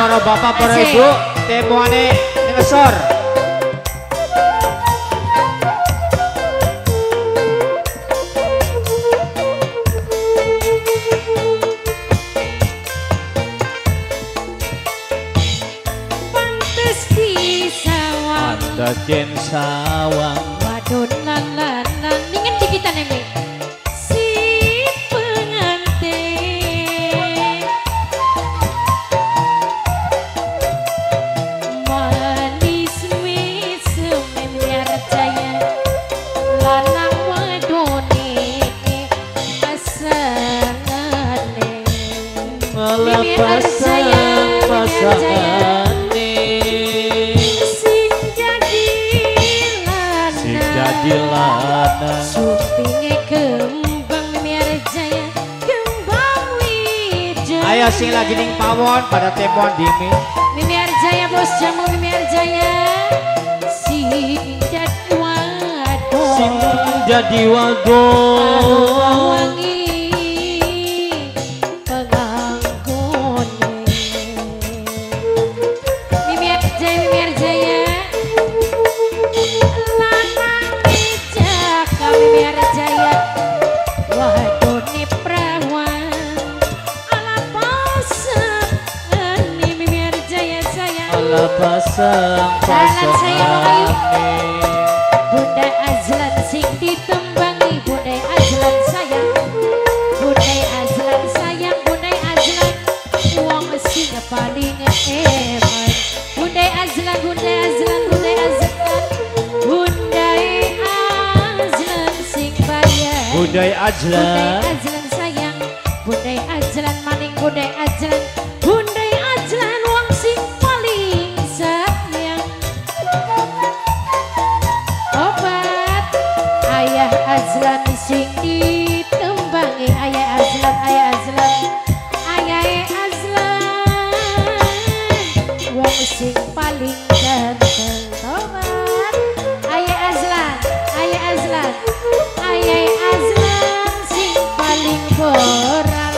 para bapak para ibu temuane ngesor. Pantes di sawang Dajen sawang wadon lan ingin dikitan ini si pengantin manis mesem miliar jaya lanang wadone pasanganne melepas pasangan dilana supinge kembang miar jaya kembang wijo ayo sing lagi ning pawon pada temuan dimi miar jaya bos jamu miar jaya sing jadi wadon sing jadi wadon wangi penganggone miar jaya miar jaya wadone prawan ala pasang miar jaya sayang ala pasang pasangan Bunda Azlan sing ditembangi Bunda Azlan sayang Bunda Azlan sayang Bunda Azlan wong sing paling eman Bunda Azlan Bunda Azlan Bunda Azlan Bunda Budai Ajlan sayang Budai Ajlan maning Budai Ajlan Budai Ajlan wong sing paling sayang obat ayah Ajlan sing ditembangi ayah Ajlan wong sing paling ganteng obat ayah Ajlan boral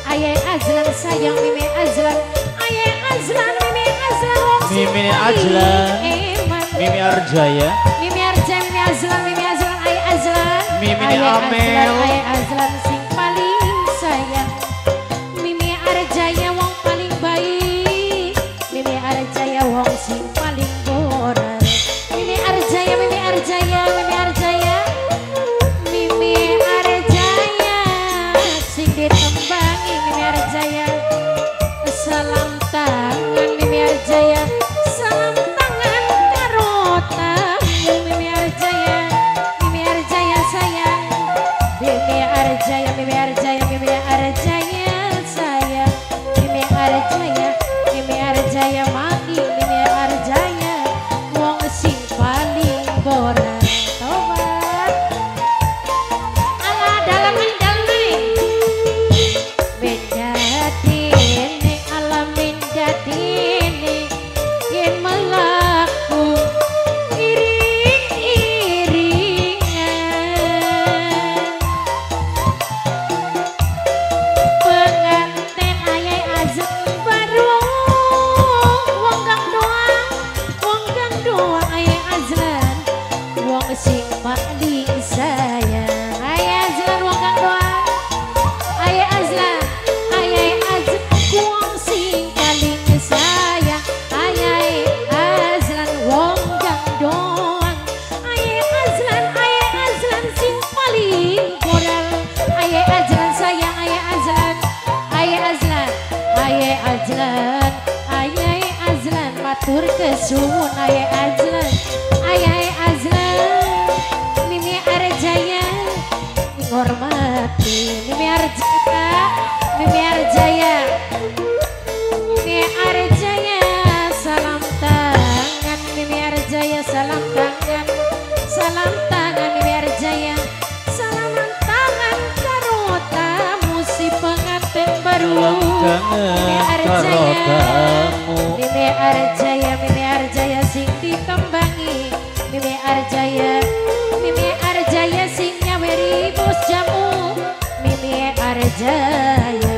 ayah Azlan sayang Mimi Azlan ayah Azlan Mimi Azlan Mimi Azlan Mimi Arjaya Mimi Azlan ayah Azlan Mimi Amel ayah Azlan sing paling sayang Mimi Arjaya wong paling baik Mimi Arjaya wong sing paling boral Mimi Arjaya ditembangi Mimi Arjaya salam tangan Mimi Arjaya salam tangan karo tamu Mimi Arjaya sayang Mimi Arjaya sayang Mimi Arjaya mati Mimi Arjaya wong sing paling boran tobat ala dalam sing paling sayang ayah Azlan wong kang doa ayah Azlan wong sing paling sayang ayah Azlan wong kang doang ayah Azlan sing paling moral ayah Azlan sayang ayah Azlan matur kesuwun ayah Azlan Mimi Arjaya menghormati Mimi Arjaya salam tangan Mimi Arjaya salam tangan Mimi Arjaya salaman tangan karo tamu si pengantin baru Mimi Arjaya sing ditembangi Mimi Arjaya sing nyaweri bos jamu Mimi Arjaya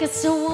kesuwen